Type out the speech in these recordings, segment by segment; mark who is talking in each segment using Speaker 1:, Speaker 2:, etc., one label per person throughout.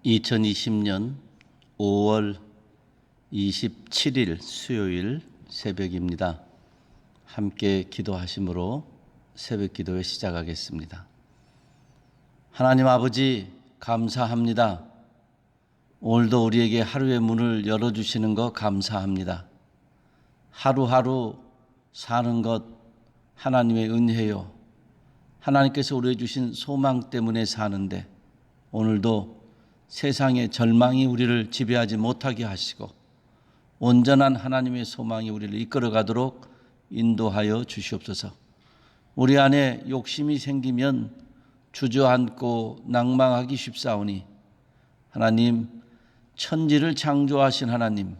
Speaker 1: 2020년 5월 27일 수요일 새벽입니다. 함께 기도하심으로 새벽 기도회 시작하겠습니다. 하나님 아버지 감사합니다. 오늘도 우리에게 하루의 문을 열어주시는 것 감사합니다. 하루하루 사는 것 하나님의 은혜요. 하나님께서 우리에게 주신 소망 때문에 사는데 오늘도 세상의 절망이 우리를 지배하지 못하게 하시고 온전한 하나님의 소망이 우리를 이끌어가도록 인도하여 주시옵소서. 우리 안에 욕심이 생기면 주저앉고 낭망하기 쉽사오니 하나님, 천지를 창조하신 하나님,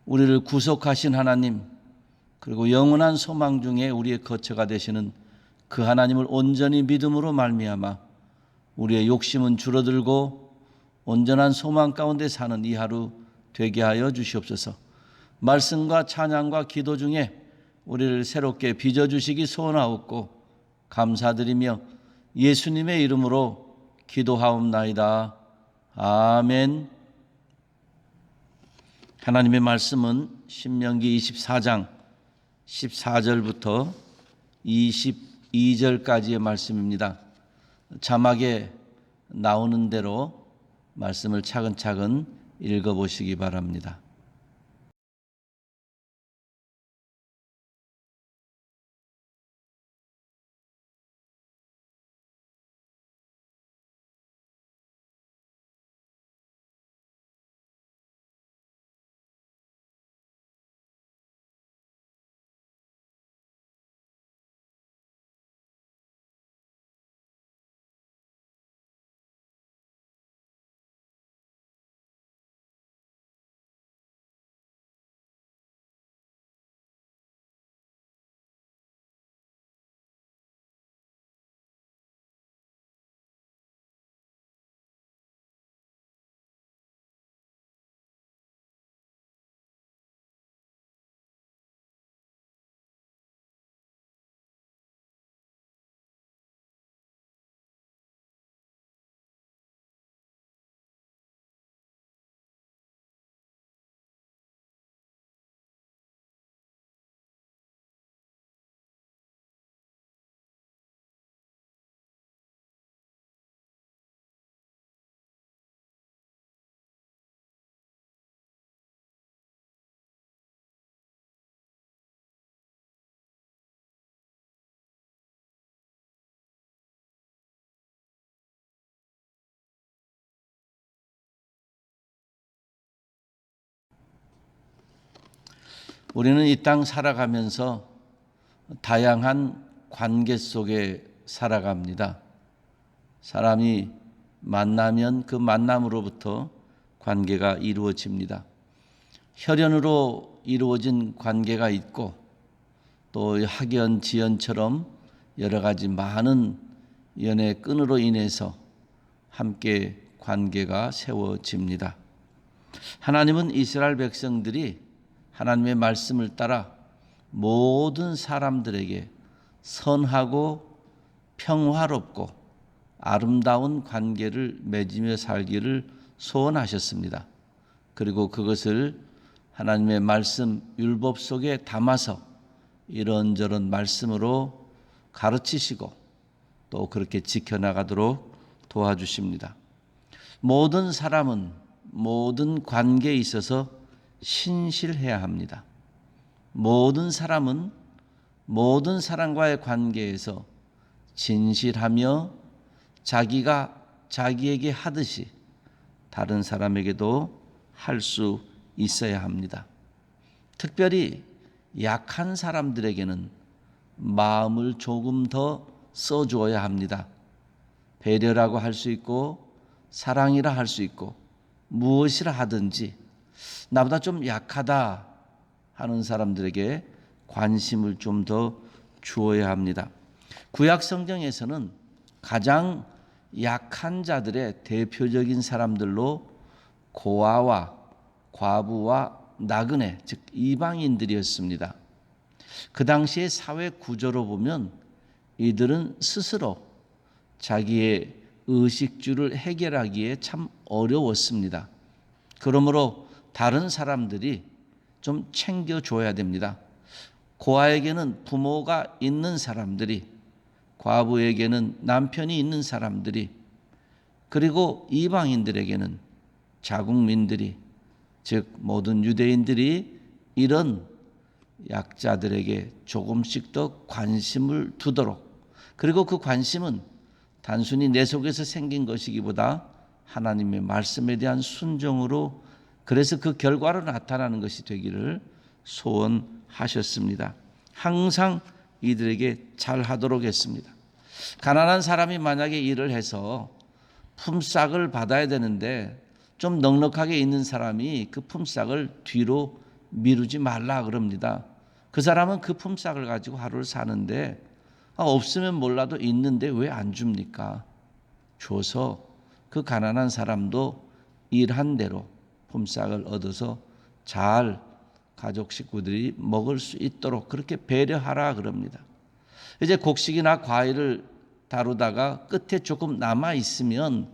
Speaker 1: 우리를 구속하신 하나님, 그리고 영원한 소망 중에 우리의 거처가 되시는 그 하나님을 온전히 믿음으로 말미암아 우리의 욕심은 줄어들고 온전한 소망 가운데 사는 이 하루 되게 하여 주시옵소서. 말씀과 찬양과 기도 중에 우리를 새롭게 빚어주시기 소원하옵고 감사드리며 예수님의 이름으로 기도하옵나이다. 아멘. 하나님의 말씀은 신명기 24장 14절부터 22절까지의 말씀입니다. 자막에 나오는 대로 말씀을 차근차근 읽어보시기 바랍니다. 우리는 이 땅 살아가면서 다양한 관계 속에 살아갑니다. 사람이 만나면 그 만남으로부터 관계가 이루어집니다. 혈연으로 이루어진 관계가 있고 또 학연, 지연처럼 여러 가지 많은 연의 끈으로 인해서 함께 관계가 세워집니다. 하나님은 이스라엘 백성들이 하나님의 말씀을 따라 모든 사람들에게 선하고 평화롭고 아름다운 관계를 맺으며 살기를 소원하셨습니다. 그리고 그것을 하나님의 말씀 율법 속에 담아서 이런저런 말씀으로 가르치시고 또 그렇게 지켜나가도록 도와주십니다. 모든 사람은 모든 관계에 있어서 신실해야 합니다. 모든 사람은 모든 사람과의 관계에서 진실하며 자기가 자기에게 하듯이 다른 사람에게도 할 수 있어야 합니다. 특별히 약한 사람들에게는 마음을 조금 더 써주어야 합니다. 배려라고 할 수 있고 사랑이라 할 수 있고 무엇이라 하든지 나보다 좀 약하다 하는 사람들에게 관심을 좀 더 주어야 합니다. 구약 성경에서는 가장 약한 자들의 대표적인 사람들로 고아와 과부와 나그네, 즉 이방인들이었습니다. 그 당시의 사회 구조로 보면 이들은 스스로 자기의 의식주를 해결하기에 참 어려웠습니다. 그러므로 다른 사람들이 좀 챙겨줘야 됩니다. 고아에게는 부모가 있는 사람들이, 과부에게는 남편이 있는 사람들이, 그리고 이방인들에게는 자국민들이, 즉 모든 유대인들이 이런 약자들에게 조금씩 더 관심을 두도록, 그리고 그 관심은 단순히 내 속에서 생긴 것이기보다 하나님의 말씀에 대한 순종으로, 그래서 그 결과로 나타나는 것이 되기를 소원하셨습니다. 항상 이들에게 잘하도록 했습니다. 가난한 사람이 만약에 일을 해서 품삯을 받아야 되는데 좀 넉넉하게 있는 사람이 그 품삯을 뒤로 미루지 말라 그럽니다. 그 사람은 그 품삯을 가지고 하루를 사는데 없으면 몰라도 있는데 왜 안 줍니까? 줘서 그 가난한 사람도 일한 대로 품삯을 얻어서 잘 가족 식구들이 먹을 수 있도록 그렇게 배려하라 그럽니다. 이제 곡식이나 과일을 다루다가 끝에 조금 남아 있으면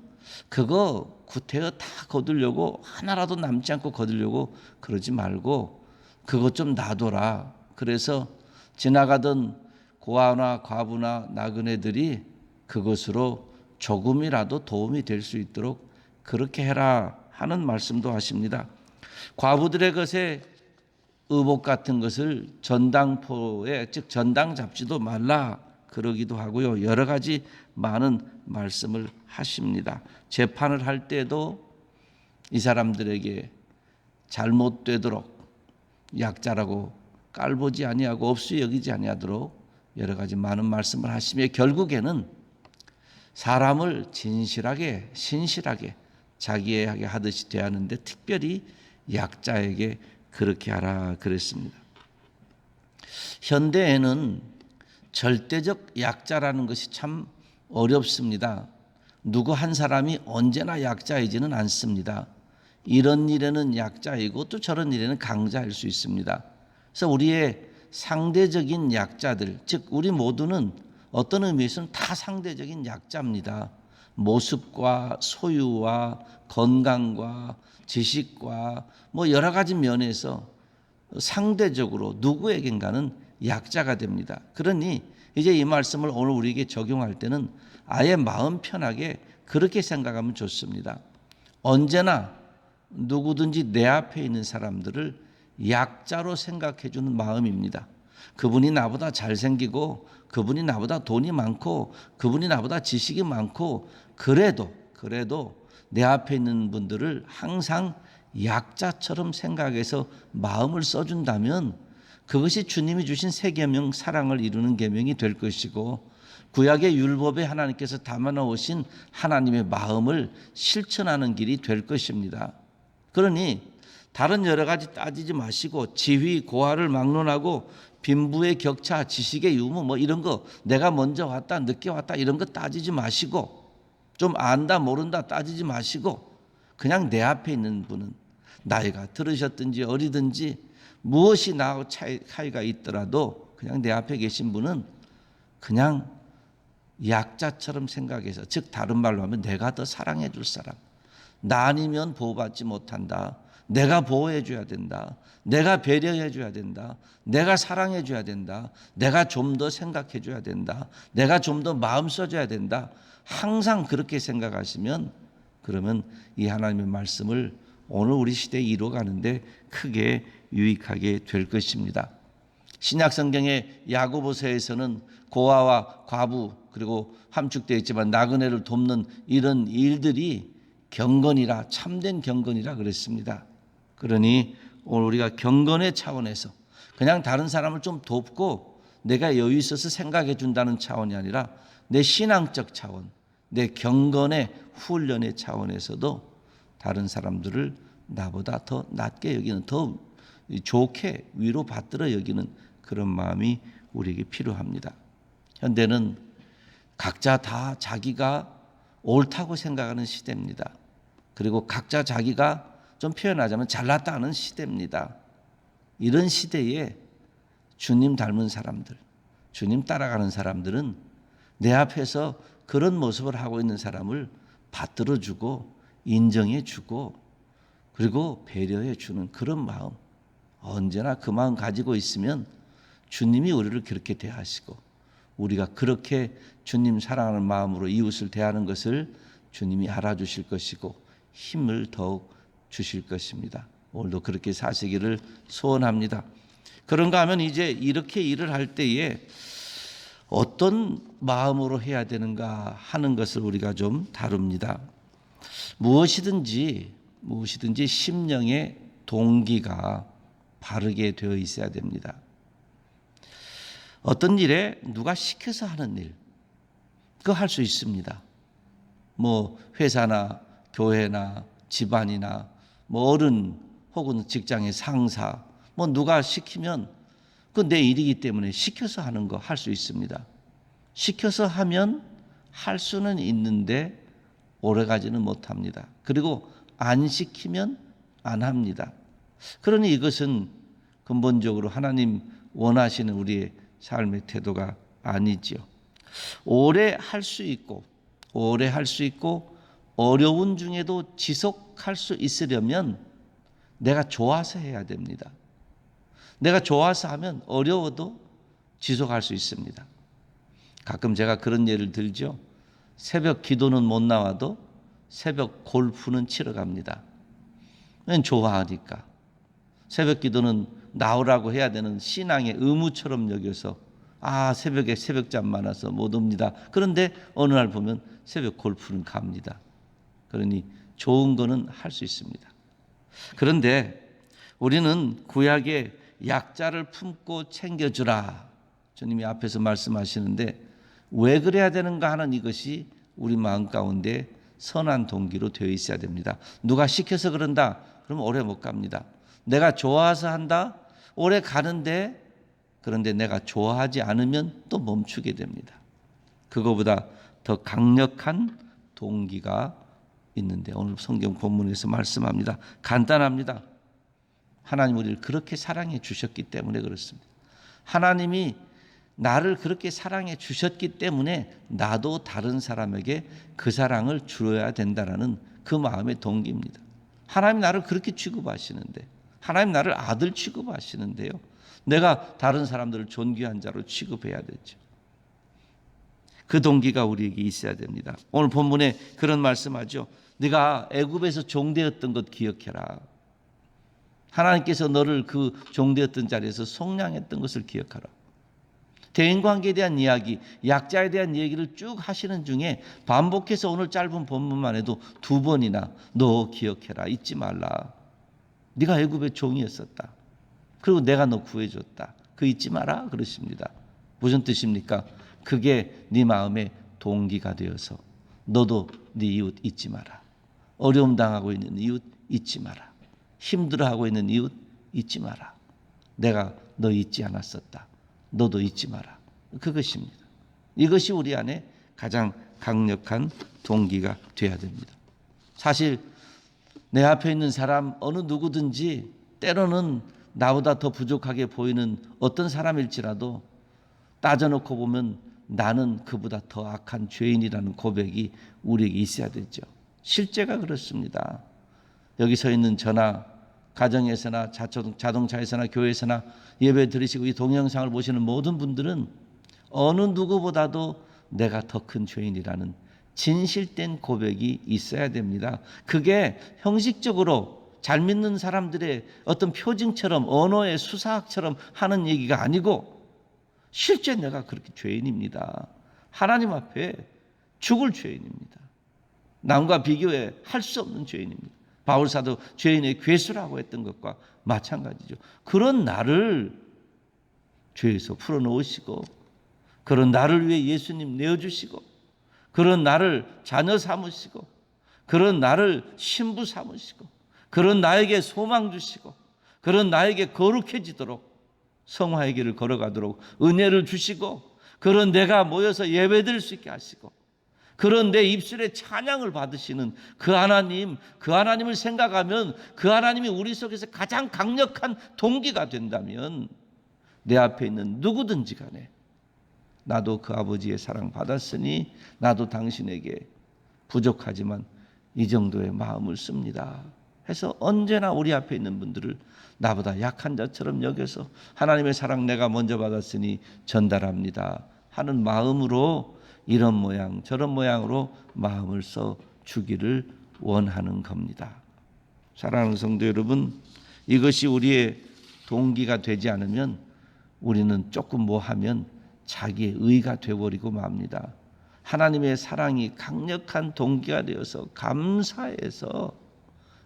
Speaker 1: 그거 구태여 다 거두려고, 하나라도 남지 않고 거두려고 그러지 말고 그것 좀 놔둬라. 그래서 지나가던 고아나 과부나 나그네들이 그것으로 조금이라도 도움이 될 수 있도록 그렇게 해라 하는 말씀도 하십니다. 과부들의 것에 의복 같은 것을 전당포에, 즉 전당 잡지도 말라 그러기도 하고요. 여러 가지 많은 말씀을 하십니다. 재판을 할 때도 이 사람들에게 잘못되도록 약자라고 깔보지 아니하고 없이 여기지 아니하도록 여러 가지 많은 말씀을 하시며 결국에는 사람을 진실하게 신실하게 자기에게 하듯이 대하는데 특별히 약자에게 그렇게 하라 그랬습니다. 현대에는 절대적 약자라는 것이 참 어렵습니다. 누구 한 사람이 언제나 약자이지는 않습니다. 이런 일에는 약자이고 또 저런 일에는 강자일 수 있습니다. 그래서 우리의 상대적인 약자들, 즉 우리 모두는 어떤 의미에서는 다 상대적인 약자입니다. 모습과 소유와 건강과 지식과 뭐 여러 가지 면에서 상대적으로 누구에겐가는 약자가 됩니다. 그러니 이제 이 말씀을 오늘 우리에게 적용할 때는 아예 마음 편하게 그렇게 생각하면 좋습니다. 언제나 누구든지 내 앞에 있는 사람들을 약자로 생각해 주는 마음입니다. 그분이 나보다 잘생기고 그분이 나보다 돈이 많고 그분이 나보다 지식이 많고 그래도 내 앞에 있는 분들을 항상 약자처럼 생각해서 마음을 써준다면 그것이 주님이 주신 새 계명 사랑을 이루는 계명이 될 것이고 구약의 율법에 하나님께서 담아놓으신 하나님의 마음을 실천하는 길이 될 것입니다. 그러니 다른 여러 가지 따지지 마시고 지위, 고하를 막론하고 빈부의 격차, 지식의 유무 뭐 이런 거 내가 먼저 왔다 늦게 왔다 이런 거 따지지 마시고 좀 안다 모른다 따지지 마시고 그냥 내 앞에 있는 분은 나이가 들으셨든지 어리든지 무엇이 나하고 차이가 있더라도 그냥 내 앞에 계신 분은 그냥 약자처럼 생각해서, 즉 다른 말로 하면 내가 더 사랑해 줄 사람, 나 아니면 보호받지 못한다, 내가 보호해 줘야 된다, 내가 배려해 줘야 된다, 내가 사랑해 줘야 된다, 내가 좀 더 생각해 줘야 된다, 내가 좀 더 마음 써줘야 된다, 항상 그렇게 생각하시면 그러면 이 하나님의 말씀을 오늘 우리 시대에 이루어가는데 크게 유익하게 될 것입니다. 신약 성경의 야고보서에서는 고아와 과부 그리고 함축되어 있지만 나그네를 돕는 이런 일들이 경건이라, 참된 경건이라 그랬습니다. 그러니 오늘 우리가 경건의 차원에서 그냥 다른 사람을 좀 돕고 내가 여유 있어서 생각해 준다는 차원이 아니라 내 신앙적 차원, 내 경건의 훈련의 차원에서도 다른 사람들을 나보다 더 낮게 여기는, 더 좋게 위로받들어 여기는 그런 마음이 우리에게 필요합니다. 현대는 각자 다 자기가 옳다고 생각하는 시대입니다. 그리고 각자 자기가 좀 표현하자면 잘났다는 시대입니다. 이런 시대에 주님 닮은 사람들, 주님 따라가는 사람들은 내 앞에서 그런 모습을 하고 있는 사람을 받들어주고 인정해주고 그리고 배려해주는 그런 마음, 언제나 그 마음 가지고 있으면 주님이 우리를 그렇게 대하시고 우리가 그렇게 주님 사랑하는 마음으로 이웃을 대하는 것을 주님이 알아주실 것이고 힘을 더욱 주실 것입니다. 오늘도 그렇게 사시기를 소원합니다. 그런가 하면 이제 이렇게 일을 할 때에 어떤 마음으로 해야 되는가 하는 것을 우리가 좀 다룹니다. 무엇이든지 심령의 동기가 바르게 되어 있어야 됩니다. 어떤 일에 누가 시켜서 하는 일, 그거 할 수 있습니다. 뭐 회사나 교회나 집안이나 뭐 어른 혹은 직장의 상사, 뭐 누가 시키면 그 내 일이기 때문에 시켜서 하는 거 할 수 있습니다. 시켜서 하면 할 수는 있는데 오래가지는 못합니다. 그리고 안 시키면 안 합니다. 그러니 이것은 근본적으로 하나님 원하시는 우리의 삶의 태도가 아니지요. 오래 할 수 있고 어려운 중에도 지속할 수 있으려면 내가 좋아서 해야 됩니다. 내가 좋아서 하면 어려워도 지속할 수 있습니다. 가끔 제가 그런 예를 들죠. 새벽 기도는 못 나와도 새벽 골프는 치러 갑니다. 왜냐면 좋아하니까. 새벽 기도는 나오라고 해야 되는 신앙의 의무처럼 여겨서 새벽에 새벽잠 많아서 못 옵니다. 그런데 어느 날 보면 새벽 골프는 갑니다. 그러니 좋은 거는 할 수 있습니다. 그런데 우리는 구약의 약자를 품고 챙겨주라. 주님이 앞에서 말씀하시는데 왜 그래야 되는가 하는 이것이 우리 마음 가운데 선한 동기로 되어 있어야 됩니다. 누가 시켜서 그런다? 그러면 오래 못 갑니다. 내가 좋아서 한다? 오래 가는데 그런데 내가 좋아하지 않으면 또 멈추게 됩니다. 그거보다 더 강력한 동기가 있는데 오늘 성경 본문에서 말씀합니다. 간단합니다. 하나님 우리를 그렇게 사랑해 주셨기 때문에 그렇습니다. 하나님이 나를 그렇게 사랑해 주셨기 때문에 나도 다른 사람에게 그 사랑을 주어야 된다는 그 마음의 동기입니다. 하나님 나를 그렇게 취급하시는데 하나님 나를 아들 취급하시는데요. 내가 다른 사람들을 존귀한 자로 취급해야 되죠. 그 동기가 우리에게 있어야 됩니다. 오늘 본문에 그런 말씀하죠. 네가 애굽에서 종되었던 것 기억해라. 하나님께서 너를 그 종되었던 자리에서 속량했던 것을 기억하라. 대인관계에 대한 이야기, 약자에 대한 얘기를 쭉 하시는 중에 반복해서 오늘 짧은 본문만 해도 2번이나 너 기억해라, 잊지 말라. 네가 애굽의 종이었었다. 그리고 내가 너 구해줬다. 그 잊지 마라 그러십니다. 무슨 뜻입니까? 그게 네 마음의 동기가 되어서 너도 네 이웃 잊지 마라. 어려움 당하고 있는 이웃 잊지 마라. 힘들어하고 있는 이웃 잊지 마라. 내가 너 잊지 않았었다. 너도 잊지 마라. 그것입니다. 이것이 우리 안에 가장 강력한 동기가 되어야 됩니다. 사실 내 앞에 있는 사람 어느 누구든지 때로는 나보다 더 부족하게 보이는 어떤 사람일지라도 따져놓고 보면 나는 그보다 더 악한 죄인이라는 고백이 우리에게 있어야 되죠. 실제가 그렇습니다. 여기 서 있는 저나 가정에서나 자동차에서나 교회에서나 예배 드리시고 이 동영상을 보시는 모든 분들은 어느 누구보다도 내가 더 큰 죄인이라는 진실된 고백이 있어야 됩니다. 그게 형식적으로 잘 믿는 사람들의 어떤 표징처럼 언어의 수사학처럼 하는 얘기가 아니고 실제 내가 그렇게 죄인입니다. 하나님 앞에 죽을 죄인입니다. 남과 비교해 할 수 없는 죄인입니다. 바울사도 죄인의 괴수라고 했던 것과 마찬가지죠. 그런 나를 죄에서 풀어놓으시고 그런 나를 위해 예수님 내어주시고 그런 나를 자녀 삼으시고 그런 나를 신부 삼으시고 그런 나에게 소망 주시고 그런 나에게 거룩해지도록 성화의 길을 걸어가도록 은혜를 주시고 그런 내가 모여서 예배드릴 수 있게 하시고 그런 내 입술에 찬양을 받으시는 그 하나님을 생각하면 그 하나님이 우리 속에서 가장 강력한 동기가 된다면 내 앞에 있는 누구든지 간에 나도 그 아버지의 사랑 받았으니 나도 당신에게 부족하지만 이 정도의 마음을 씁니다 해서 언제나 우리 앞에 있는 분들을 나보다 약한 자처럼 여겨서 하나님의 사랑 내가 먼저 받았으니 전달합니다 하는 마음으로 이런 모양 저런 모양으로 마음을 써 주기를 원하는 겁니다. 사랑하는 성도 여러분, 이것이 우리의 동기가 되지 않으면 우리는 조금 뭐 하면 자기의 의가 되어버리고 맙니다. 하나님의 사랑이 강력한 동기가 되어서 감사해서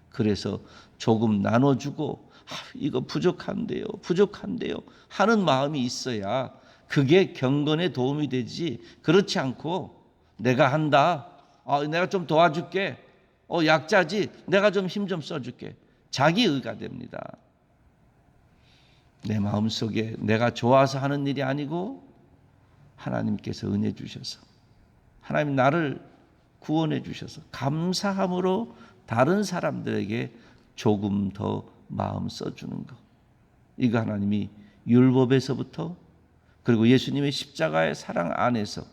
Speaker 1: 그래서 조금 나눠주고 이거 부족한데요 하는 마음이 있어야 그게 경건에 도움이 되지, 그렇지 않고 내가 한다, 내가 좀 도와줄게, 약자지 내가 좀 힘 좀 써줄게, 자기 의가 됩니다. 내 마음속에 내가 좋아서 하는 일이 아니고 하나님께서 은혜 주셔서 하나님 나를 구원해 주셔서 감사함으로 다른 사람들에게 조금 더 마음 써주는 것, 이거 하나님이 율법에서부터 그리고 예수님의 십자가의 사랑 안에서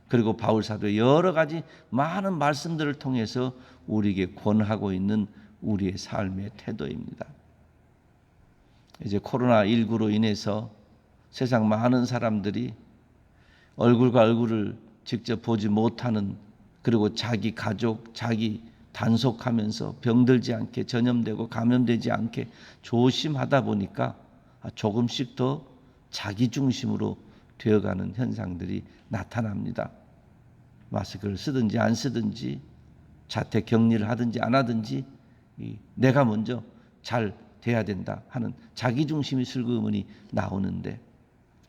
Speaker 1: 그리고 바울사도의 여러 가지 많은 말씀들을 통해서 우리에게 권하고 있는 우리의 삶의 태도입니다. 이제 코로나19로 인해서 세상 많은 사람들이 얼굴과 얼굴을 직접 보지 못하는, 그리고 자기 가족, 자기 단속하면서 병들지 않게, 전염되고 감염되지 않게 조심하다 보니까 조금씩 더 자기 중심으로 되어가는 현상들이 나타납니다. 마스크를 쓰든지 안 쓰든지, 자택 격리를 하든지 안 하든지 내가 먼저 잘 돼야 된다 하는 자기 중심이 슬그머니 나오는데,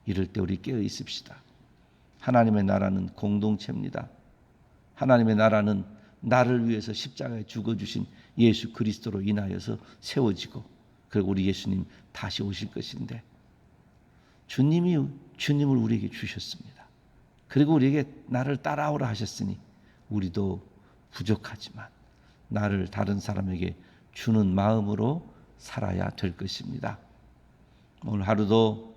Speaker 1: 이럴 때 우리 깨어 있읍시다. 하나님의 나라는 공동체입니다. 하나님의 나라는 나를 위해서 십자가에 죽어주신 예수 그리스도로 인하여서 세워지고, 그리고 우리 예수님 다시 오실 것인데 주님을 우리에게 주셨습니다. 그리고 우리에게 나를 따라오라 하셨으니 우리도 부족하지만 나를 다른 사람에게 주는 마음으로 살아야 될 것입니다. 오늘 하루도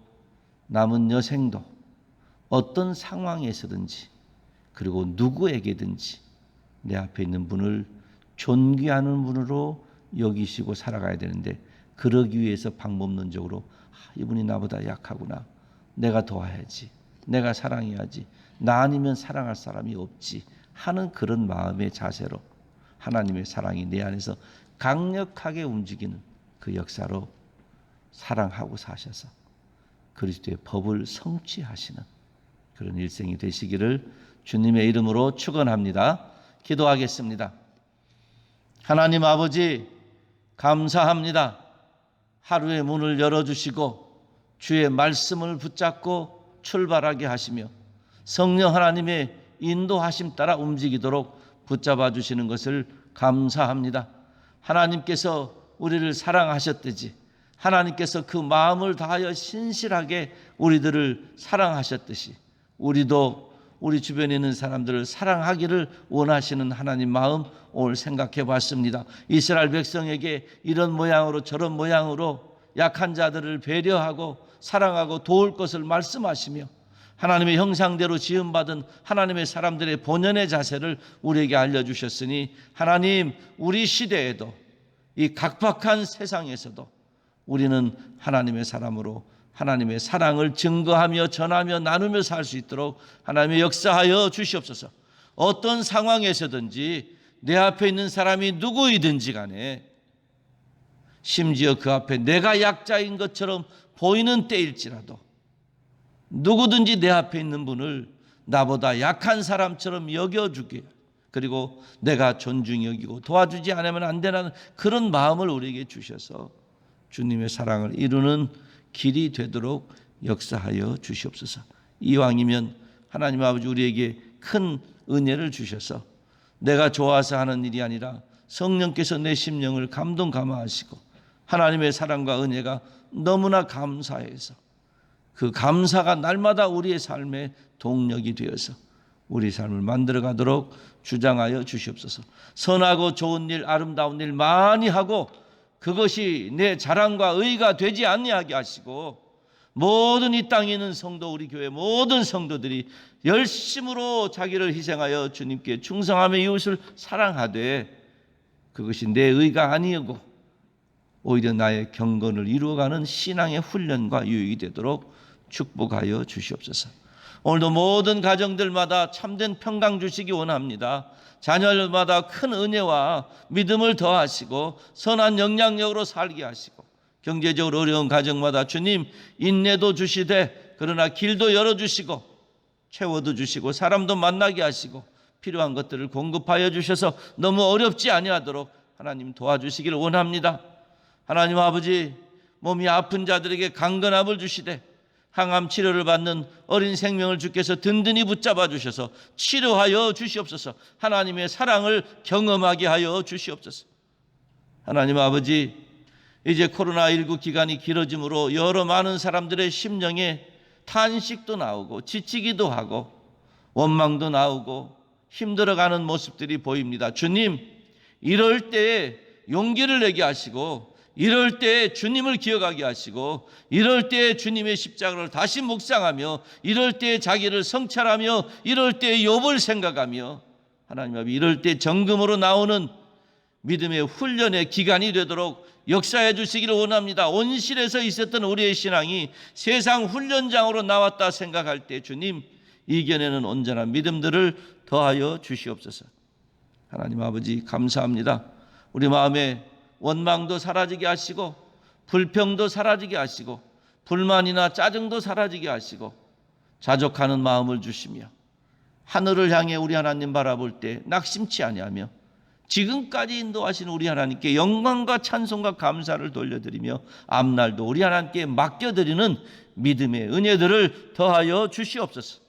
Speaker 1: 남은 여생도 어떤 상황에서든지 그리고 누구에게든지 내 앞에 있는 분을 존귀하는 분으로 여기시고 살아가야 되는데, 그러기 위해서 방법론적으로 이분이 나보다 약하구나, 내가 도와야지, 내가 사랑해야지, 나 아니면 사랑할 사람이 없지 하는 그런 마음의 자세로 하나님의 사랑이 내 안에서 강력하게 움직이는 그 역사로 사랑하고 사셔서 그리스도의 법을 성취하시는 그런 일생이 되시기를 주님의 이름으로 축원합니다. 기도하겠습니다. 하나님 아버지, 감사합니다. 하루의 문을 열어주시고 주의 말씀을 붙잡고 출발하게 하시며 성령 하나님의 인도하심 따라 움직이도록 붙잡아 주시는 것을 감사합니다. 하나님께서 우리를 사랑하셨듯이 하나님께서 그 마음을 다하여 신실하게 우리들을 사랑하셨듯이 우리도 우리 주변에 있는 사람들을 사랑하기를 원하시는 하나님 마음 오늘 생각해 봤습니다. 이스라엘 백성에게 이런 모양으로 저런 모양으로 약한 자들을 배려하고 사랑하고 도울 것을 말씀하시며 하나님의 형상대로 지음받은 하나님의 사람들의 본연의 자세를 우리에게 알려주셨으니 하나님, 우리 시대에도 이 각박한 세상에서도 우리는 하나님의 사람으로 하나님의 사랑을 증거하며 전하며 나누며 살 수 있도록 하나님의 역사하여 주시옵소서. 어떤 상황에서든지 내 앞에 있는 사람이 누구이든지 간에, 심지어 그 앞에 내가 약자인 것처럼 보이는 때일지라도 누구든지 내 앞에 있는 분을 나보다 약한 사람처럼 여겨주게, 그리고 내가 존중히 여기고 도와주지 않으면 안 되는 그런 마음을 우리에게 주셔서 주님의 사랑을 이루는 길이 되도록 역사하여 주시옵소서. 이왕이면 하나님 아버지, 우리에게 큰 은혜를 주셔서 내가 좋아서 하는 일이 아니라 성령께서 내 심령을 감동 감화하시고 하나님의 사랑과 은혜가 너무나 감사해서 그 감사가 날마다 우리의 삶의 동력이 되어서 우리 삶을 만들어가도록 주장하여 주시옵소서. 선하고 좋은 일, 아름다운 일 많이 하고 그것이 내 자랑과 의가 되지 아니하게 하시고 모든 이 땅에 있는 성도, 우리 교회 모든 성도들이 열심으로 자기를 희생하여 주님께 충성하며 이웃을 사랑하되 그것이 내 의가 아니고 오히려 나의 경건을 이루어가는 신앙의 훈련과 유익이 되도록 축복하여 주시옵소서. 오늘도 모든 가정들마다 참된 평강 주시기 원합니다. 자녀들마다 큰 은혜와 믿음을 더하시고 선한 영향력으로 살게 하시고 경제적으로 어려운 가정마다 주님 인내도 주시되 그러나 길도 열어주시고 채워도 주시고 사람도 만나게 하시고 필요한 것들을 공급하여 주셔서 너무 어렵지 아니하도록 하나님 도와주시기를 원합니다. 하나님 아버지, 몸이 아픈 자들에게 강건함을 주시되 항암 치료를 받는 어린 생명을 주께서 든든히 붙잡아 주셔서 치료하여 주시옵소서. 하나님의 사랑을 경험하게 하여 주시옵소서. 하나님 아버지, 이제 코로나19 기간이 길어짐으로 여러 많은 사람들의 심령에 탄식도 나오고 지치기도 하고 원망도 나오고 힘들어가는 모습들이 보입니다. 주님, 이럴 때에 용기를 내게 하시고 이럴 때에 주님을 기억하게 하시고 이럴 때에 주님의 십자가를 다시 묵상하며 이럴 때에 자기를 성찰하며 이럴 때에 욥을 생각하며 하나님 아버지, 이럴 때 정금으로 나오는 믿음의 훈련의 기간이 되도록 역사해 주시기를 원합니다. 온실에서 있었던 우리의 신앙이 세상 훈련장으로 나왔다 생각할 때 주님, 이겨내는 온전한 믿음들을 더하여 주시옵소서. 하나님 아버지, 감사합니다. 우리 마음에 원망도 사라지게 하시고 불평도 사라지게 하시고 불만이나 짜증도 사라지게 하시고 자족하는 마음을 주시며 하늘을 향해 우리 하나님 바라볼 때 낙심치 아니하며 지금까지 인도하신 우리 하나님께 영광과 찬송과 감사를 돌려드리며 앞날도 우리 하나님께 맡겨드리는 믿음의 은혜들을 더하여 주시옵소서.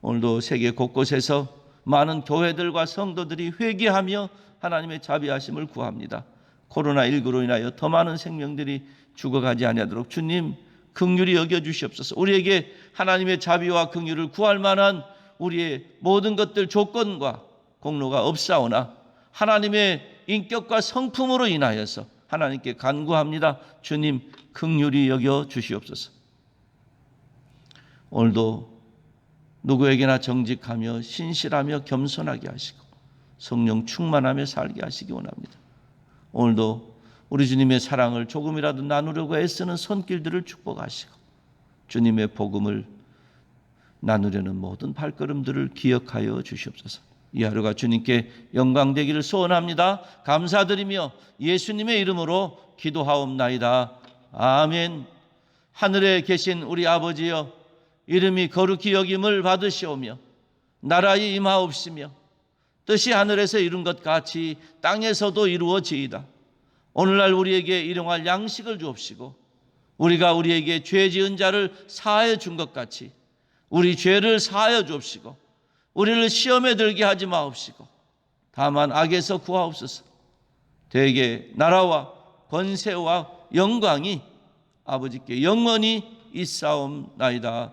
Speaker 1: 오늘도 세계 곳곳에서 많은 교회들과 성도들이 회개하며 하나님의 자비하심을 구합니다. 코로나19로 인하여 더 많은 생명들이 죽어가지 아니하도록 주님 긍휼히 여겨주시옵소서. 우리에게 하나님의 자비와 긍휼을 구할 만한 우리의 모든 것들 조건과 공로가 없사오나 하나님의 인격과 성품으로 인하여서 하나님께 간구합니다. 주님 긍휼히 여겨주시옵소서. 오늘도 누구에게나 정직하며 신실하며 겸손하게 하시고 성령 충만하며 살게 하시기 원합니다. 오늘도 우리 주님의 사랑을 조금이라도 나누려고 애쓰는 손길들을 축복하시고 주님의 복음을 나누려는 모든 발걸음들을 기억하여 주시옵소서. 이 하루가 주님께 영광되기를 소원합니다. 감사드리며 예수님의 이름으로 기도하옵나이다. 아멘. 하늘에 계신 우리 아버지여, 이름이 거룩히 여김을 받으시오며 나라의 임하옵시며 뜻이 하늘에서 이룬 것 같이 땅에서도 이루어지이다. 오늘날 우리에게 일용할 양식을 주옵시고 우리가 우리에게 죄 지은 자를 사하여 준 것 같이 우리 죄를 사하여 주옵시고 우리를 시험에 들게 하지 마옵시고 다만 악에서 구하옵소서. 대개 나라와 권세와 영광이 아버지께 영원히 있사옵나이다.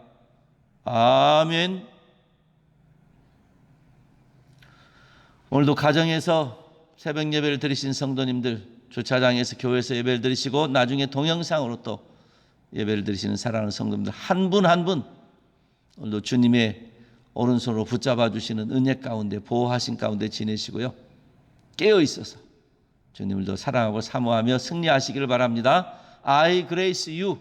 Speaker 1: 아멘. 오늘도 가정에서 새벽 예배를 드리신 성도님들, 주차장에서 교회에서 예배를 드리시고 나중에 동영상으로 또 예배를 드리시는 사랑하는 성도님들 한 분 한 분 오늘도 주님의 오른손으로 붙잡아 주시는 은혜 가운데 보호하신 가운데 지내시고요. 깨어 있어서 주님을 더 사랑하고 사모하며 승리하시기를 바랍니다. I grace you.